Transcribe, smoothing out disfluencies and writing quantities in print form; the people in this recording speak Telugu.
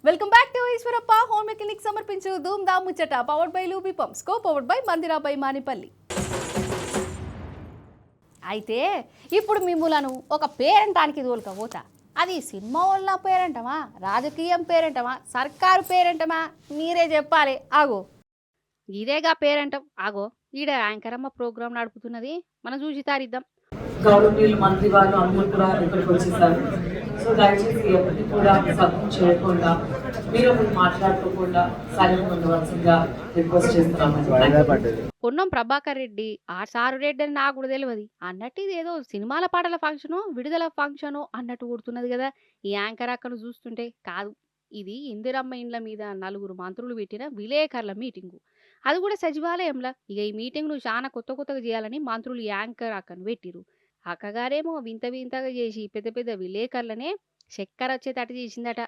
Welcome back to Eshwarappa home clinic సమర్పించు Dhoom Dham Muchchata powered by Lubi pumps co powered by Mandira by Manipalli. అయితే ఇప్పుడు మిమ్ములను ఒక పేరెంటానికి తోలుకపోతా. అది సినిమా వాళ్ళ పేరెంటమా, రాజకీయం పేరెంటమా, సర్కారు పేరెంటమా మీరే చెప్పాలి. ఆగో ఇదేగా పేరెంటం. ఆగో ఈడ యాంకరమ్మ ప్రోగ్రాం నడుపుతున్నది, మనం చూసి తారిద్దాం. గౌరవనీయులు మంత్రి వారు అందరూ కూడా ఇక్కడికి వచ్చేసారు. సో దయచేసి ఎవరికి కూడా సపోర్ట్ చేయకుండా మీరు మాట్లాడుకోకుండా సైలెంట్ ఉండవలసిందిగా రిక్వెస్ట్ చేస్తున్నామండి. పొన్నం ప్రభాకర్ రెడ్డి ఆ సారు రెడ్డి అని నాకు కూడా తెలియదు అన్నట్టు ఇది ఏదో సినిమాల పాటల ఫంక్షను విడుదల ఫంక్షను అన్నట్టు కూడుతున్నది కదా ఈ యాంకర్ అక్కను చూస్తుంటే. కాదు, ఇది ఇందిరమ్మ ఇండ్ల మీద నలుగురు మంత్రులు పెట్టిన విలేకరుల మీటింగు, అది కూడా సచివాలయంలో. ఇక ఈ మీటింగ్ ను చాలా కొత్తగా చేయాలని మంత్రులు యాంకర్ అక్కను పెట్టిరు. అక్కగారేమో వింత వింతగా చేసి పెద్ద పెద్ద విలేకరులనే చక్కెర వచ్చేటట్టు చేసిందట.